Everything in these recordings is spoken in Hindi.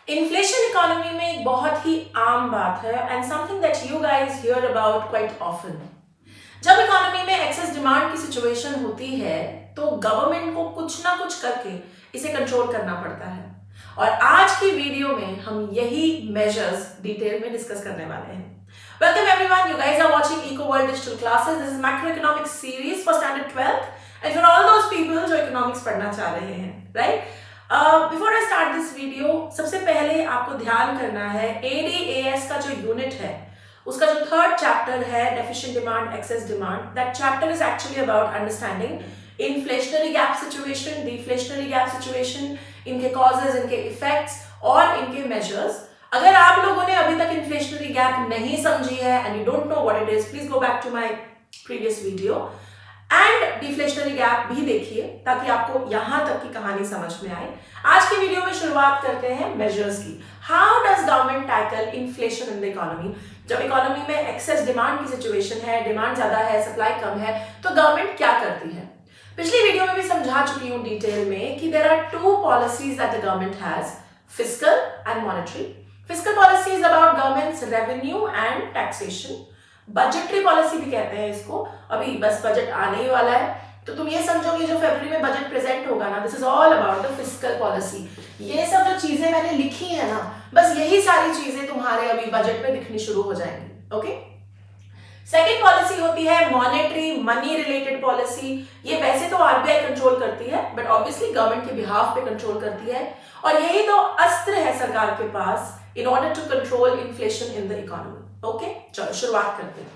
इन्फ्लेशन इकोनॉमी में एक बहुत ही आम बात है and something that you guys here about quite often. जब इकोनॉमी में एक्सेस डिमांड की सिचुएशन होती है तो गवर्नमेंट को कुछ ना कुछ करके इसे कंट्रोल करना पड़ता है और आज की वीडियो में हम यही मेजर्स डिटेल में डिस्कस करने वाले हैं। Welcome everyone, you guys are watching Eco World Digital Classes. This is macroeconomics series for standard 12th and for all those people जो economics पढ़ना चाह रहे हैं, right? Before I start this video, सबसे पहले आपको ध्यान करना है ADAS का जो यूनिट है उसका जो थर्ड चैप्टर है deficient demand excess demand, that chapter is actually about understanding inflationary gap situation, deflationary gap situation, इनके कॉजेज, इनके इफेक्ट्स और इनके मेजर्स। अगर आप लोगों ने अभी तक इन्फ्लेशनरी गैप नहीं समझी है and you don't know what it is, please go back to my previous video and deflationary gap भी देखिए ताकि आपको यहां तक की कहानी समझ में आए। आज की वीडियो में शुरुआत करते हैं मेजर्स की। How does government tackle inflation in the economy? जब इकोनॉमी में एक्सेस डिमांड की सिचुएशन है, डिमांड ज्यादा है, सप्लाई कम है, तो गवर्नमेंट क्या करती है? पिछली वीडियो में भी समझा चुकी हूं डिटेल में कि there are two policies that the government has, fiscal and monetary. Fiscal policy is about government's revenue and taxation. Budgetary policy भी कहते हैं इसको, अभी बस बजट आने ही वाला है तो तुम ये समझोगे जो फरवरी में बजट प्रेजेंट होगा ना, this is all about the fiscal policy. ये सब जो चीजें मैंने लिखी है ना, बस यही सारी चीजें तुम्हारे अभी बजट में दिखनी शुरू हो जाएंगी। ओके, सेकेंड पॉलिसी होती है मॉनेटरी, मनी रिलेटेड पॉलिसी। ये वैसे तो आरबीआई कंट्रोल करती है बट ऑब्वियसली गवर्नमेंट के बिहाफ पे कंट्रोल करती है और यही तो अस्त्र है सरकार के पास in order to control inflation in the economy. Okay, चलो शुरुआत करते हैं।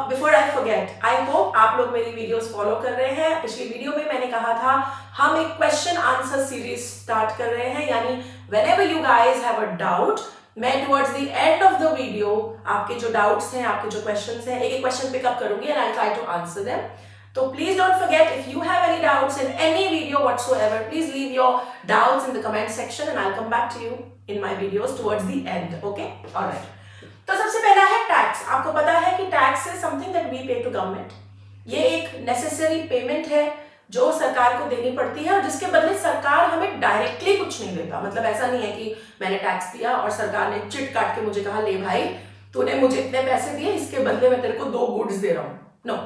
Before I forget, I hope आप लोग मेरी वीडियोस फॉलो कर रहे हैं। पिछली वीडियो में मैंने कहा था हम एक क्वेश्चन आंसर सीरीज स्टार्ट कर रहे हैं, यानी whenever you guys have a doubt, मैं towards the end of the video आपके जो डाउट्स हैं, आपके जो क्वेश्चंस हैं, एक एक क्वेश्चन पिकअप करूंगी and I try to answer them. तो please don't forget, if you have any doubts in any video whatsoever, please leave your doubts in the comment section and I will come back to you in my videos towards the end. Okay, alright. तो सबसे पहला है टैक्स। आपको पता है कि tax is something that we pay to government. ये एक नेसेसरी पेमेंट है जो सरकार को देनी पड़ती है और जिसके बदले सरकार हमें डायरेक्टली कुछ नहीं देता। मतलब ऐसा नहीं है कि मैंने टैक्स दिया और सरकार ने चिट काट के मुझे कहा ले भाई तूने मुझे इतने पैसे दिए, इसके बदले मैं तेरे को 2 गुड्स दे रहा हूं। No,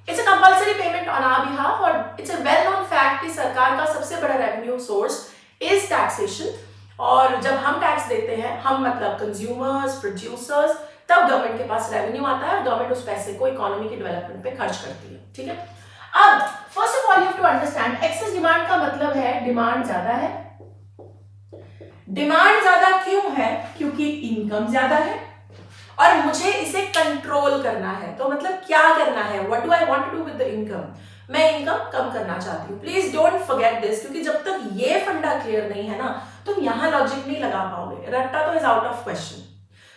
it's a compulsory payment on our behalf और it's a well known fact कि सरकार का सबसे बड़ा रेवेन्यू सोर्स इज टैक्सेशन। और जब हम टैक्स देते हैं, हम मतलब कंज्यूमर्स, प्रोड्यूसर्स, तब गवर्नमेंट के पास रेवेन्यू आता है और गवर्नमेंट उस पैसे को इकोनॉमी की डेवलपमेंट पे खर्च करती है। ठीक है, अब first of all you have to understand excess demand का मतलब है डिमांड ज्यादा है। डिमांड ज्यादा क्यों है? क्योंकि इनकम ज्यादा है और मुझे इसे कंट्रोल करना है। तो मतलब क्या करना है? What do I want to do with the income? मैं इनकम कम करना चाहती हूँ। प्लीज डोंट फॉरगेट दिस, क्योंकि जब तक ये फंडा क्लियर नहीं है ना, तुम यहां लॉजिक नहीं लगा पाओगे। रट्टा तो is out of question.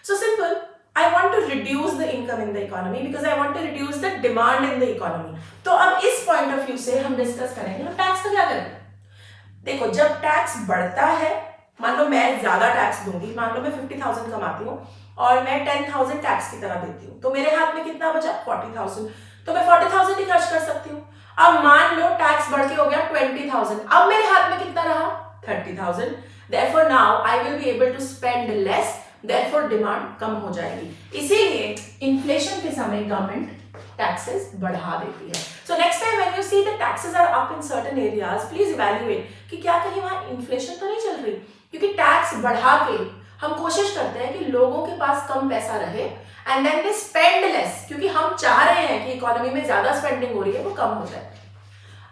So simple, I want to reduce the income in the economy because I want to reduce the demand in the economy. तो अब इस पॉइंट ऑफ व्यू से हम डिस्कस करेंगे टैक्स का क्या करेंगे। देखो, जब टैक्स बढ़ता है, मान लो मैं ज्यादा टैक्स दूंगी, मान लो मैं 50,000 कमाती हूँ और मैं 10,000 टैक्स की तरह देती हूँ, तो मेरे हाथ में कितना बचा? 40,000। तो मैं 40,000 ही खर्च कर सकती हूँ। अब मान लो टैक्स बढ़ के हो गया 20,000, अब मेरे हाथ में कितना रहा? 30,000। Therefore now I will be able to spend less, therefore demand कम हो जाएगी। इसीलिए इन्फ्लेशन के समय गवर्नमेंट टैक्सेस बढ़ा देती है। So next time when you see the taxes are up in certain areas, please evaluate कि क्या कहीं वहां इन्फ्लेशन तो नहीं चल रही, क्योंकि टैक्स बढ़ा के हम कोशिश करते हैं कि लोगों के पास कम पैसा रहे and then they spend less, क्योंकि हम चाह रहे हैं कि इकोनॉमी में ज्यादा स्पेंडिंग हो रही है वो कम हो जाए।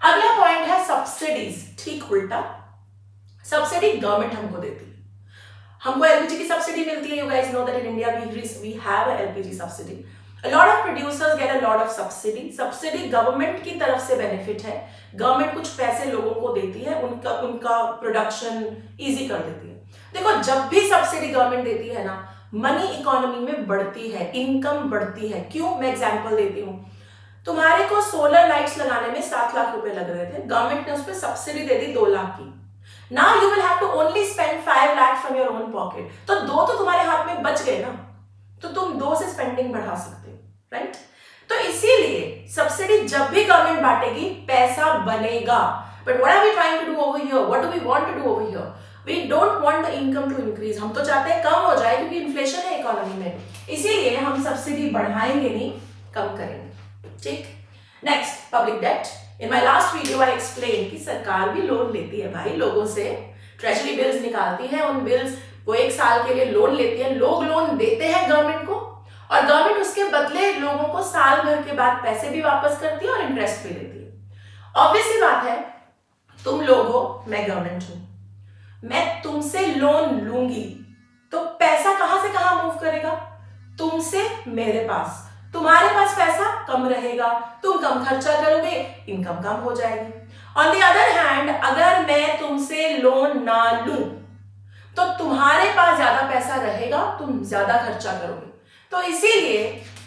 अगला पॉइंट है सब्सिडीज। ठीक उल्टा, सब्सिडी गवर्नमेंट हमको देती है। हमको एलपीजी की सब्सिडी मिलती है। You guys know that in India we have a LPG subsidy. A lot of producers get a lot of subsidy. Subsidy government की तरफ से बेनिफिट है। गवर्नमेंट कुछ पैसे लोगों को देती है, उनका प्रोडक्शन इजी कर देती है। देखो, जब भी सब्सिडी गवर्नमेंट देती है ना, मनी इकोनॉमी में बढ़ती है, इनकम बढ़ती है। क्यों? मैं एग्जाम्पल देती हूँ। तुम्हारे को सोलर लाइट्स लगाने में 7 लाख रुपए लग रहे थे, गवर्नमेंट ने उस पर सब्सिडी दे दी 2 लाख की। Now you will have to only spend 5 lakh from your own pocket. तो 2 तो तुम्हारे हाथ में बच गए ना, तो तुम 2 से स्पेंडिंग बढ़ा सकते हो, राइट? तो इसीलिए सब्सिडी जब भी गवर्नमेंट बांटेगी पैसा बनेगा। But what are we trying to do over here? What do we want to do over here? We don't want the income to increase, हम तो चाहते हैं कम हो जाए क्योंकि इन्फ्लेशन है इकोनॉमी में, इसीलिए हम सब्सिडी बढ़ाएंगे नहीं, कम करेंगे। ठीक, next public debt. In my last video I explain कि सरकार भी लोन लेती है भाई लोगों से, ट्रेजरी बिल्स निकालती है, उन बिल्स वो 1 साल के लिए लोन लेती है, लोग लोन देते हैं गवर्नमेंट को और गवर्नमेंट उसके बदले लोगों को साल भर के बाद पैसे भी वापस करती है और इंटरेस्ट भी देती है। ऑब्वियस सी बात है, तुम लोग हो, मैं गवर्नमेंट हूं, मैं तुमसे लोन लूंगी तो पैसा कहां से कहां मूव करेगा, तुमसे मेरे पास, तुम्हारे पास पैसा कम रहेगा, तुम कम खर्चा करोगे, इनकम कम हो जाएगी। ऑन द अदर हैंड, अगर मैं तुमसे लोन ना लूं तो तुम्हारे पास ज्यादा पैसा रहेगा, तुम ज्यादा खर्चा करोगे। तो इसीलिए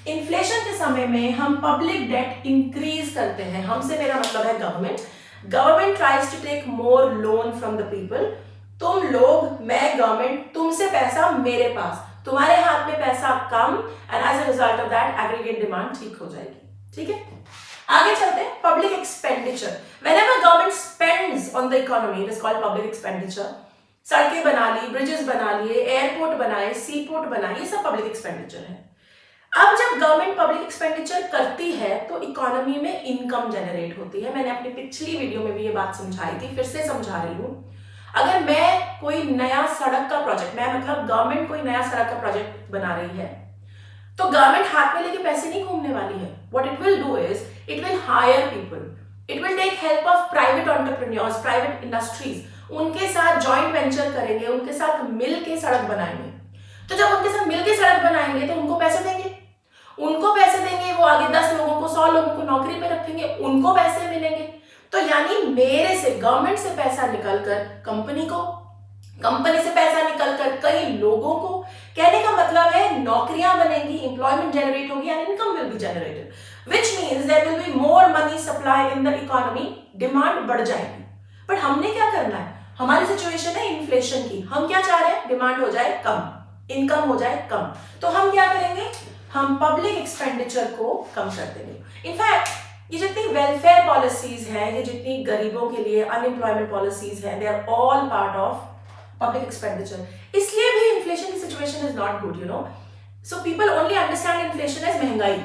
इन्फ्लेशन के समय में हम पब्लिक डेट इंक्रीज करते हैं। हमसे मेरा मतलब है government. Government tries to take more loan from the people. तुम लोग, मैं गवर्नमेंट, तुमसे पैसा मेरे पास, तुम्हारे हाथ में पैसा कम, and as a result of that aggregate demand ठीक हो जाएगी। ठीक है, आगे चलते हैं। Public expenditure, whenever government spends on the economy, it is called public expenditure. सड़कें बना ली, ब्रिजेस बना लिए, एयरपोर्ट बनाए, सी पोर्ट बनाए, ये सब पब्लिक एक्सपेंडिचर है। अब जब गवर्नमेंट पब्लिक एक्सपेंडिचर करती है तो इकोनॉमी में इनकम जनरेट होती है। मैंने अपनी पिछली वीडियो में भी ये बात समझाई थी, फिर से समझा रही हूं। अगर मैं कोई नया सड़क का प्रोजेक्ट, मैं मतलब गवर्नमेंट कोई नया सड़क का प्रोजेक्ट बना रही है, तो गवर्नमेंट हाथ में लेके पैसे नहीं घूमने वाली है। What it will do is it will hire people, it will take help of private entrepreneurs, private industries, उनके साथ जॉइंट वेंचर करेंगे, उनके साथ मिल के सड़क बनाएंगे। तो जब उनके साथ मिल के सड़क बनाएंगे तो उनको पैसे देंगे, वो आगे 10 लोगों को, 100 लोगों को नौकरी पे रखेंगे, उनको पैसे मिलेंगे। तो यानी मेरे से, गवर्नमेंट से पैसा निकलकर कंपनी को, कंपनी से पैसा निकलकर कई लोगों को, कहने का मतलब है नौकरियां बनेंगी, एम्प्लॉयमेंट जनरेट होगी and income will be generated, which means there will be more money supply in the economy, demand बढ़ जाएगी। बट हमने क्या करना है, हमारी सिचुएशन है इन्फ्लेशन की, हम क्या चाह रहे हैं, डिमांड हो जाए कम, इनकम हो जाए कम। तो हम क्या करेंगे, हम पब्लिक एक्सपेंडिचर को कम कर देंगे। इनफैक्ट ये जितनी वेलफेयर पॉलिसीज हैं, ये जितनी गरीबों के लिए अनएम्प्लॉयमेंट पॉलिसीज हैं, they are all part of public expenditure. इसलिए भी इन्फ्लेशन की situation is not good, you know. So people only understand inflation as महंगाई,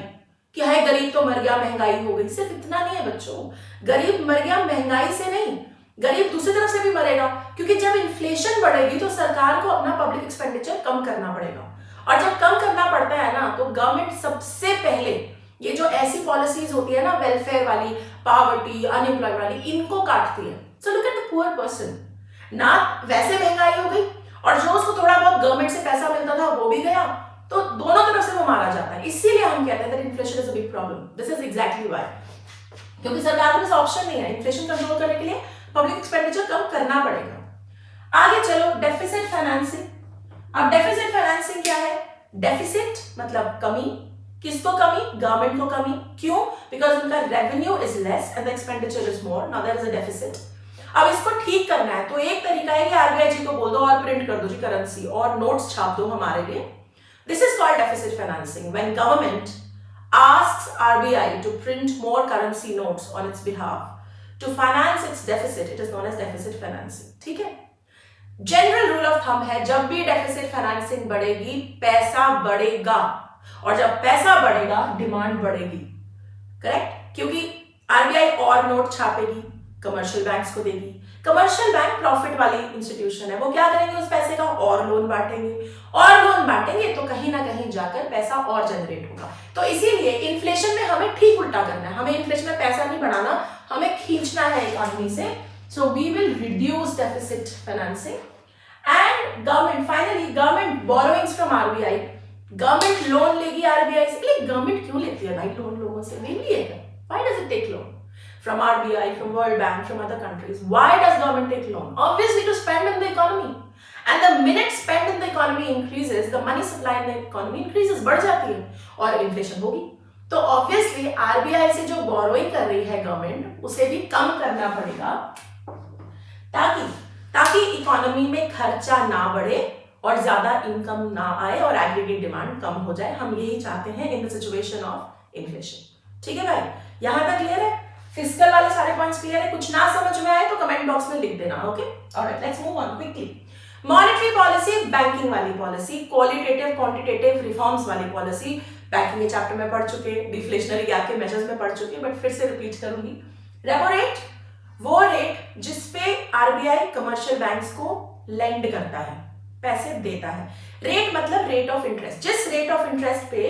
कि हाय गरीब तो मर गया, महंगाई हो गई। सिर्फ इतना नहीं है बच्चों, गरीब मर गया महंगाई से नहीं, गरीब दूसरी तरफ से भी मरेगा, क्योंकि जब इन्फ्लेशन बढ़ेगी तो सरकार को अपना पब्लिक एक्सपेंडिचर कम करना पड़ेगा, और जब कम करना पड़ता है ना, तो गवर्नमेंट सबसे पहले ये जो ऐसी पॉलिसीज होती है ना, वेलफेयर वाली, पावर्टी, अनएम्प्लॉयमेंट वाली, इनको काटती है। So look at the poor person, ना वैसे महंगाई हो गई और जो उसको थोड़ा बहुत गवर्नमेंट से पैसा मिलता था वो भी गया, तो दोनों तरफ से वो मारा जाता है। इसीलिए हम कहते हैं that inflation is a big problem. This is exactly why, क्योंकि सरकार के पास ऑप्शन नहीं है, इन्फ्लेशन कंट्रोल करने के लिए पब्लिक एक्सपेंडिचर कम करना पड़ेगा। आगे चलो, डेफिसिट फाइनेंसिंग। अब डेफिसिट फाइनेंसिंग क्या है, डेफिसिट मतलब कमी, किसको कमी, गवर्नमेंट को कमी। क्यों, बिकॉज उनका revenue is less and the expenditure is more, now there is a deficit. अब इसको ठीक करना है तो एक तरीका है कि आरबीआई जी को बोल दो और प्रिंट कर दो जी करेंसी, और नोट्स छाप दो हमारे लिए। This is called deficit financing, when government asks RBI to print more currency notes on its behalf to finance its deficit. It is known as deficit financing. ठीक है, जनरल रूल ऑफ थंब है, जब भी डेफिसिट फाइनेंसिंग बढ़ेगी पैसा बढ़ेगा, और जब पैसा बढ़ेगा डिमांड बढ़ेगी। करेक्ट, क्योंकि आरबीआई और नोट छापेगी, कमर्शियल बैंक्स को देगी। कमर्शियल बैंक प्रॉफिट वाली इंस्टीट्यूशन है, वो क्या करेंगे उस पैसे का, और लोन बांटेंगे, और लोन बांटेंगे तो कहीं ना कहीं जाकर पैसा और जनरेट होगा। तो इसीलिए इन्फ्लेशन में हमें ठीक उल्टा करना है, हमें इन्फ्लेशन में पैसा नहीं बढ़ाना, हमें खींचना है इकोनॉमी से। So we will reduce deficit financing and government, finally government borrowings from RBI, government loan लेगी आरबीआई से। गवर्नमेंट क्यों लेती है भाई लोन लोगों से, नहीं लिएगा, why does it take loan from RBI, from World Bank, from other countries? Why does government take loan? Obviously to spend in the economy. And the minute spend in the economy increases, the money supply in the economy increases, बढ़ जाती है और इन्फ्लेशन होगी। तो obviously RBI से जो borrowing कर रही है गवर्नमेंट, उसे भी कम करना पड़ेगा, ताकि इकोनॉमी में खर्चा ना बढ़े और ज्यादा इनकम ना आए और एग्रीगेट डिमांड कम हो जाए। हम यही चाहते हैं in the situation of inflation. ठीक है भाई, यहां तक क्लियर है? फिजिकल वाले सारे पॉइंट्स क्लियर है? कुछ ना समझ में आए तो कमेंट बॉक्स में लिख देना। Okay, alright, let's move on quickly. Monetary policy banking वाली पॉलिसी, क्वालिटेटिव क्वांटिटेटिव रिफॉर्म्स वाली पॉलिसी बैंकिंग के चैप्टर में पढ़ चुके, डिफ्लेशनरी गैप के मेजर्स में पढ़ चुके, बट फिर से रिपीट करूंगी। रेपो रेट वो रेट जिसपे आरबीआई कमर्शियल बैंक्स को लेंड करता है, पैसे देता है। रेट मतलब रेट ऑफ इंटरेस्ट, जिस रेट ऑफ इंटरेस्ट पे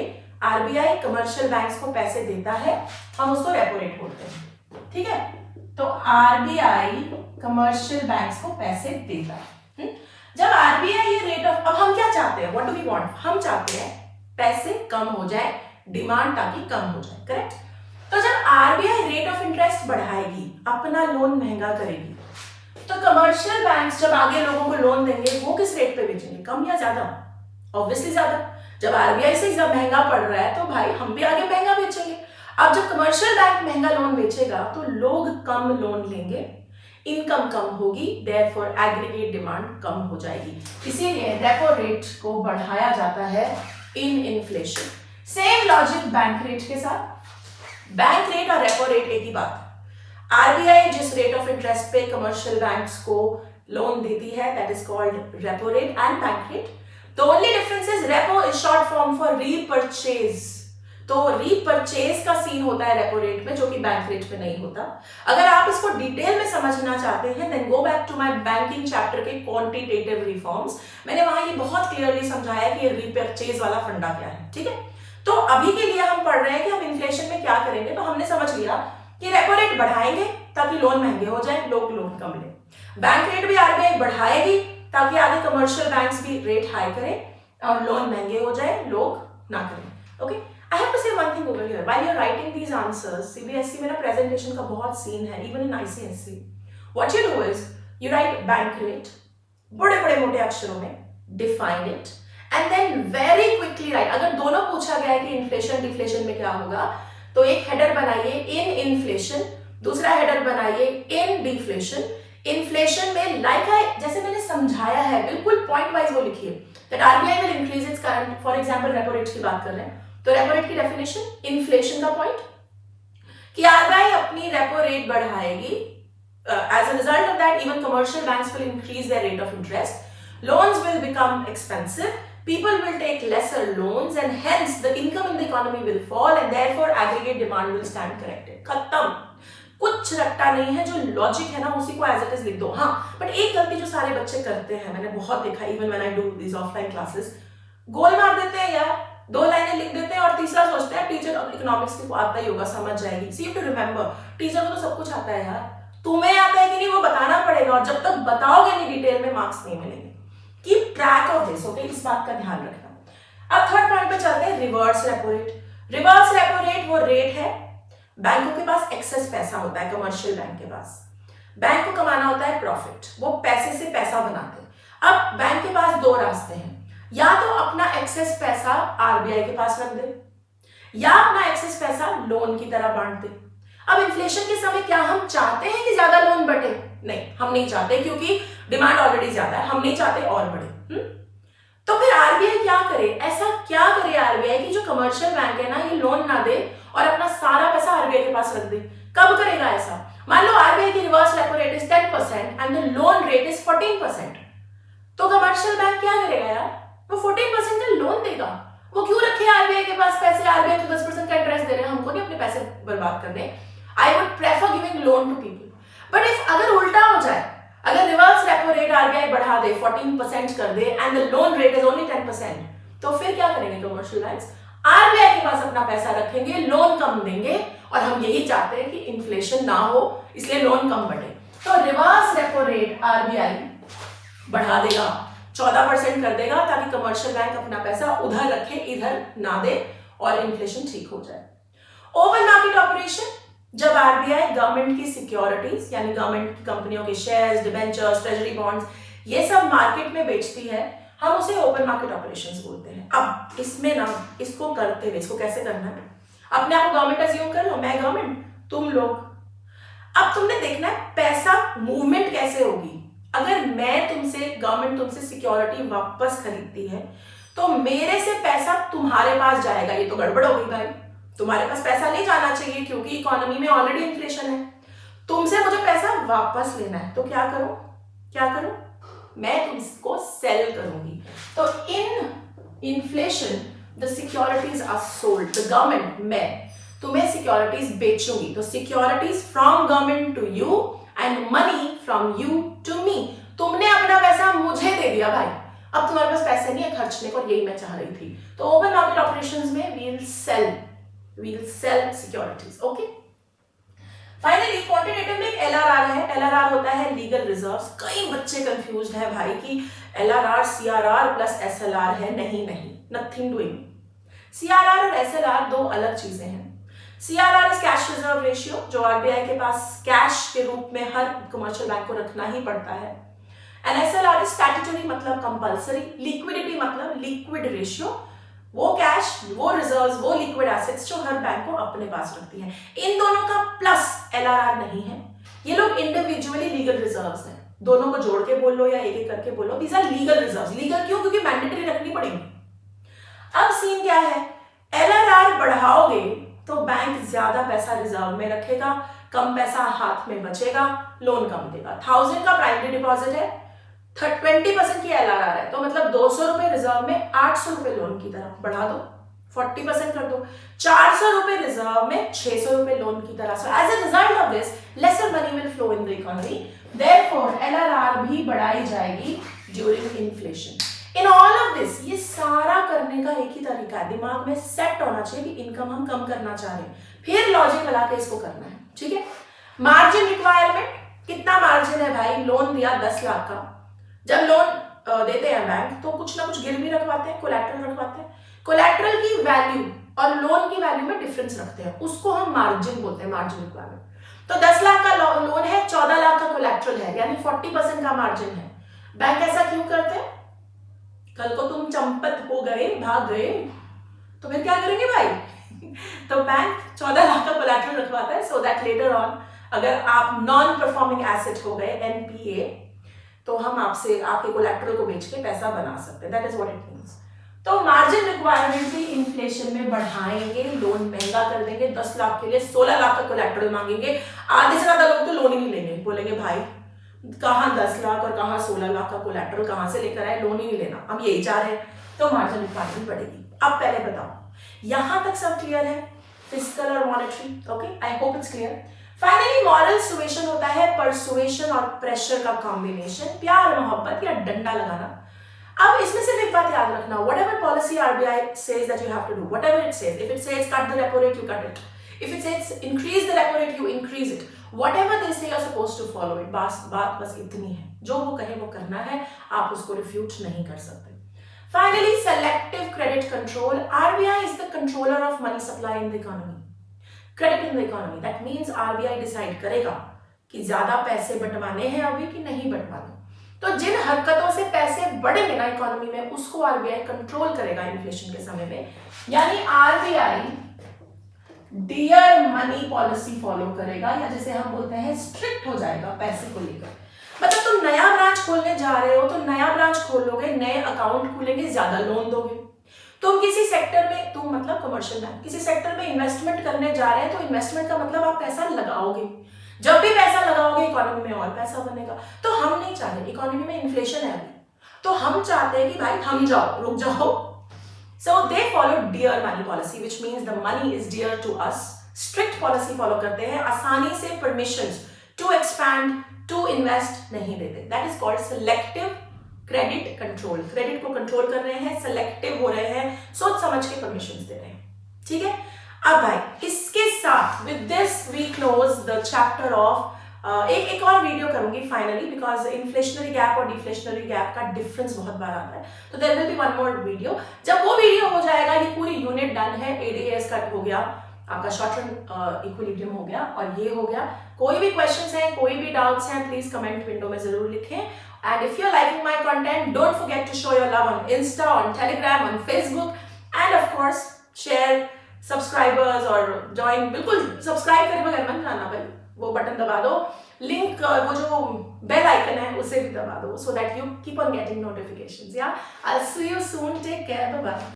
आरबीआई कमर्शियल बैंक्स को पैसे देता है हम उसको रेपो रेट बोलते हैं, ठीक है। तो आरबीआई कमर्शियल बैंक्स को पैसे देता है। जब आरबीआई ये रेट ऑफ, अब हम क्या चाहते हैं, व्हाट डू वी वांट, हम चाहते हैं पैसे कम हो जाए, डिमांड ताकि कम हो जाए, करेक्ट। तो जब आरबीआई रेट ऑफ इंटरेस्ट बढ़ाएगी, अपना लोन महंगा करेगी, तो कमर्शियल बैंक्स जब आगे लोगों को लोन देंगे वो किस रेट पे बेचेंगे, कम या ज्यादा, ऑब्वियसली ज्यादा। जब आरबीआई से जब महंगा पड़ रहा है तो भाई हम भी आगे महंगा बेचेंगे। अब जब कमर्शियल बैंक महंगा लोन बेचेगा तो लोग कम लोन लेंगे, इनकम कम होगी, देयरफॉर एग्रीगेट डिमांड कम हो जाएगी। इसीलिए रेपो रेट को बढ़ाया जाता है इन inflation. Same logic bank rate के साथ, बैंक रेट और रेपो रेट एक ही बात। आरबीआई जिस रेट ऑफ इंटरेस्ट पे कमर्शियल बैंक्स को लोन देती है that is called repo rate and bank rate. The only difference is repo is short form for repurchase, तो रीपर्चेज का सीन होता है रेपो रेट में जो कि बैंक रेट में नहीं होता। अगर आप इसको डिटेल में समझना चाहते हैं then go back to my banking chapter के क्वांटिटेटिव रिफॉर्म्स, मैंने वहां ये बहुत क्लियरली समझाया कि ये रीपर्चेज वाला फंडा क्या है, ठीक है। तो अभी के लिए हम पढ़ रहे हैं कि हम इन्फ्लेशन में क्या करेंगे, तो हमने समझ लिया कि रेपो रेट बढ़ाएंगे ताकि लोन महंगे हो जाए, लोग लोन कम लें। बैंक रेट भी आरबीआई बढ़ाएगी ताकि आगे कमर्शियल बैंक्स भी रेट हाई करें और लोन महंगे हो जाए, लोग ना करें। Okay, I have to say one thing over here. While you're writing these answers, CBSE में ना presentation का बहुत सीन है, even in ICSE. What you do is you write bank rate, बड़े-बड़े मोटे अक्षरों में, define it, and then very quickly write. अगर दोनों पूछा गया है कि inflation deflation में क्या होगा, तो एक header बनाइए in inflation, दूसरा header बनाइए in deflation. Inflation में like I जैसे मैंने समझाया है, बिल्कुल point wise वो लिखिए. That RBI will increase its current, for example, repo rates की बात कर रहे हैं. तो रेपो रेट की डेफिनेशन, इन्फ्लेशन का पॉइंट कि आरबीआई अपनी रेपो रेट बढ़ाएगी, as a result of that even commercial banks will increase their rate of interest, loans will become expensive, people will take lesser loans and hence the income in the economy will fall and therefore aggregate demand will stand corrected. खत्म, कुछ रट्टा नहीं है, जो लॉजिक है ना उसी को एज इट इज लिख दो। हाँ, बट एक गलती जो सारे बच्चे करते हैं, मैंने बहुत देखा even when I do this offline classes, goal मार देते हैं यार, दो लाइनें लिख देते हैं और तीसरा सोचते हैं टीचर इकोनॉमिक्स को आता ही होगा, समझ जाएगी। सी यू टू रिमेंबर, टीचर को तो सब कुछ आता है यार, तुम्हें आता है कि नहीं वो बताना पड़ेगा, और जब तक बताओगे नहीं डिटेल में मार्क्स नहीं मिलेंगे। Keep track of this, okay, इस बात का ध्यान रखना। अब थर्ड पॉइंट पे चलते हैं, reverse repo rate. Reverse repo rate वो रेट है, बैंकों के पास एक्सेस पैसा होता है, कमर्शियल बैंक के पास, बैंक को कमाना होता है प्रॉफिट, वो पैसे से पैसा बनाते हैं। अब बैंक के पास दो रास्ते हैं, या तो अपना एक्सेस पैसा आरबीआई के पास रख दे, या अपना एक्सेस पैसा लोन की तरह बांट दे। अब इन्फ्लेशन के समय क्या हम चाहते हैं कि ज्यादा लोन बढ़े? नहीं, हम नहीं चाहते, क्योंकि डिमांड ऑलरेडी ज्यादा है, हम नहीं चाहते और बढ़े। तो फिर आरबीआई क्या करे, ऐसा क्या करे आरबीआई की जो कमर्शियल बैंक है ना ये लोन ना दे और अपना सारा पैसा आरबीआई के पास रख दे? कब करेगा ऐसा? मान लो आरबीआई की reverse repo rate is 10% and the loan rate is 14%, तो कमर्शियल बैंक क्या करेगा यार, वो 14% का लोन देगा। वो क्यों रखे आरबीआई के पास पैसे? आरबीआई तो 10% का इंटरेस्ट दे रहे हैं, हमको नहीं अपने पैसे बर्बाद करने। I would prefer giving loan to people. But if अगर उल्टा हो जाए, अगर रिवर्स रेपो रेट आरबीआई बढ़ा दे, 14% कर दे and the loan rate is only 10%, तो फिर क्या करेंगे कमर्शियल बैंक्स? आरबीआई के पास अपना पैसा रखेंगे, लोन कम देंगे, और हम यही चाहते हैं कि इन्फ्लेशन ना हो, इसलिए लोन कम बढ़े। तो रिवर्स रेपो रेट आरबीआई बढ़ा देगा, 14% कर देगा, ताकि कमर्शियल बैंक अपना पैसा उधर रखे, इधर ना दे, और इन्फ्लेशन ठीक हो जाए। ओपन मार्केट ऑपरेशन, जब आरबीआई गवर्नमेंट की सिक्योरिटीज यानी गवर्नमेंट की कंपनियों के शेयर्स, डिबेंचर्स, ट्रेजरी बॉन्ड्स, ये सब मार्केट में बेचती है, हम उसे ओपन मार्केट ऑपरेशंस बोलते हैं। अब इसमें ना, इसको करते हुए, इसको कैसे करना है, अपने आप को गवर्नमेंट अज्यूम कर लो, मैं गवर्नमेंट, तुम लोग। अब तुमने देखना है पैसा मूवमेंट कैसे होगी। अगर मैं तुमसे, गवर्नमेंट तुमसे सिक्योरिटी वापस खरीदती है, तो मेरे से पैसा तुम्हारे पास जाएगा, ये तो गड़बड़ हो गई भाई। तुम्हारे पास पैसा नहीं जाना चाहिए, क्योंकि इकोनॉमी में ऑलरेडी इन्फ्लेशन है। तुमसे मुझे पैसा वापस लेना है, तो क्या करो, क्या करो, मैं तुमको सेल करूंगी। तो in inflation the securities are sold, the government, मैं तुम्हें सिक्योरिटीज बेचूंगी। तो securities from government to you and money from you to me. तुमने अपना पैसा मुझे दे दिया भाई, अब तुम्हारे पास पैसे नहीं है खर्चने को, यही मैं चाह रही थी। तो ओपन मार्केट ऑपरेशंस में we'll sell securities. Okay, finally quantitative में एलआरआर है। एलआरआर होता है लीगल रिजर्व्स। कई बच्चे कंफ्यूज्ड है भाई कि एलआरआर सीआरआर प्लस एसएलआर है। नहीं, नथिंग डूइंग। सीआरआर और एसएलआर दो अलग चीजें हैं। CRR is cash reserve ratio, जो आरबीआई के पास कैश के रूप में हर कमर्शियल बैंक को रखना ही पड़ता है। एंड एसएलआर इज स्टैट्यूटरी मतलब कंपल्सरी, लिक्विडिटी मतलब लिक्विड रेशियो, वो कैश, वो रिजर्व्स, वो लिक्विड एसेट्स जो हर बैंक को अपने पास रखती है। इन दोनों का प्लस एलआरआर नहीं है। ये लोग इंडिविजुअली लीगल रिजर्व्स हैं, दोनों को जोड़ के बोल लो या एक एक करके बोलो, these are legal reserves. Legal क्यों? क्योंकि मैंडेटरी रखनी पड़ेगी। अब सीन क्या है, एलआरआर बढ़ाओगे तो बैंक ज्यादा पैसा रिजर्व में रखेगा, कम पैसा हाथ में बचेगा, लोन कम देगा। 1000 का प्राइमरी डिपॉजिट है, 20% की एलआरआर है, तो मतलब 200 रुपए रिजर्व में 800 रुपए लोन की तरफ बढ़ा दो, 40% कर दो। 400 रुपए रिजर्व में 600 रुपए लोन की तरह। So as a result of this lesser money will flow in the economy, therefore LRR भी बढ़ाई जाएगी during inflation. In all of this, ये सारा करने का एक ही तरीका है, दिमाग में सेट होना चाहिए कि इनकम हम कम करना चाह रहे हैं, फिर लॉजिक लगा के इसको करना है। ठीक है, मार्जिन रिक्वायरमेंट, कितना मार्जिन है भाई? लोन दिया 10 लाख का, जब लोन देते हैं बैंक तो कुछ ना कुछ गिरवी रखवाते हैं, कोलैटरल रखवाते हैं। कोलैटरल की वैल्यू और लोन की वैल्यू में डिफरेंस रखते हैं, उसको हम मार्जिन बोलते हैं, मार्जिन रिक्वायरमेंट। तो 10 लाख का लोन है, 14 लाख का कोलैटरल है, यानी 40% का मार्जिन है। बैंक ऐसा क्यों करते हैं? कल को तुम चंपत हो गए, भाग गए, तो फिर क्या करेंगे भाई? तो बैंक 14 लाख का कोलैटरल रखवाता है, सो दैट लेटर ऑन अगर आप नॉन परफॉर्मिंग एसेट हो गए, एनपीए, तो हम आपसे आपके कोलैटरल को बेच के पैसा बना सकते हैं। That is what it means. तो मार्जिन रिक्वायरमेंट भी इन्फ्लेशन में बढ़ाएंगे, लोन महंगा कर देंगे। 10 लाख के लिए 16 लाख का कोलैटरल मांगेंगे। आधे से ज्यादा लोग तो लोन ही नहीं लेंगे, बोलेंगे भाई कहाँ 10 लाख और कहाँ 16 लाख का कोलैटरल कहाँ से लेकर आए, लोन ही नहीं लेना, हम यही चाह रहे हैं। तो मार्जिन रिक्वायरमेंट बढ़ेगी। अब पहले बताओ यहां तक सब क्लियर है, फिस्कल और monetary? Okay, I hope it's clear. Finally moral suasion होता है परसुएशन और प्रेशर का कॉम्बिनेशन, प्यार मोहब्बत या डंडा लगाना। अब इसमें सिर्फ एक बात याद रखना, whatever policy RBI says that you have to do, whatever it says, if it says cut the repo rate, you cut it, if it says increase the repo rate, you increase it, whatever they say you are supposed to follow it. बात बस इतनी है, जो वो कहे वो करना है, आप उसको रिफ्यूट नहीं कर सकते। Finally, selective credit control. RBI is the controller of money supply in the economy. Credit in the economy. That means RBI decide करेगा कि ज्यादा पैसे बंटवाने हैं अभी कि नहीं बंटवाने। तो जिन हरकतों से पैसे बढ़ेंगे ना इकोनॉमी में, उसको RBI कंट्रोल करेगा इन्फ्लेशन के समय में। यानी RBI dear money policy follow करेगा, या जिसे हम बोलते हैं स्ट्रिक्ट हो जाएगा पैसे को लेकर। मतलब तुम नया ब्रांच खोलने जा रहे हो तो नया ब्रांच खोलोगे, नए अकाउंट खोलेंगे, ज्यादा लोन दोगे। तुम किसी सेक्टर में, तुम मतलब कमर्शियल बैंक, किसी सेक्टर में इन्वेस्टमेंट करने जा रहे हैं तो इन्वेस्टमेंट का मतलब आप पैसा लगाओगे। जब भी पैसा लगाओगे इकोनॉमी में और पैसा बनेगा। तो हम नहीं चाहते, इकोनॉमी में इन्फ्लेशन है अभी, तो हम चाहते हैं कि भाई थम जाओ, रुक जाओ। So they follow dear money policy, which means the money is dear to us. Strict policy follow करते हैं, आसानी से permissions to expand, to invest नहीं देते। That is called selective credit control. Credit को कंट्रोल कर रहे हैं, सेलेक्टिव हो रहे हैं, सोच समझ के परमिशंस दे रहे हैं। ठीक है, अब भाई इसके साथ with this we close the chapter of एक और वीडियो करूंगी फाइनली, बिकॉज इन्फ्लेशनरी गैप और डिफ्लेशनरी गैप का डिफरेंस बहुत बार आता है, तो there will be one more video. जब वो वीडियो हो जाएगा, ये पूरी यूनिट डन है, एडीएस कट हो गया, आपका शॉर्ट टर्म इक्विलिब्रियम हो गया और ये हो गया। कोई भी क्वेश्चंस हैं, कोई भी डाउट्स हैं, प्लीज कमेंट विंडो में जरूर लिखें। And if you are liking my content, don't forget to show your love on Insta, on Telegram, on Facebook, and of course share, subscribers और ज्वाइन। बिल्कुल सब्सक्राइब करे बगैर मत जाना भाई, वो बटन दबा दो, लिंक वो जो बेल आइकन है उसे भी दबा दो, so that you keep on getting notifications. या I will see you soon, take care, bye bye.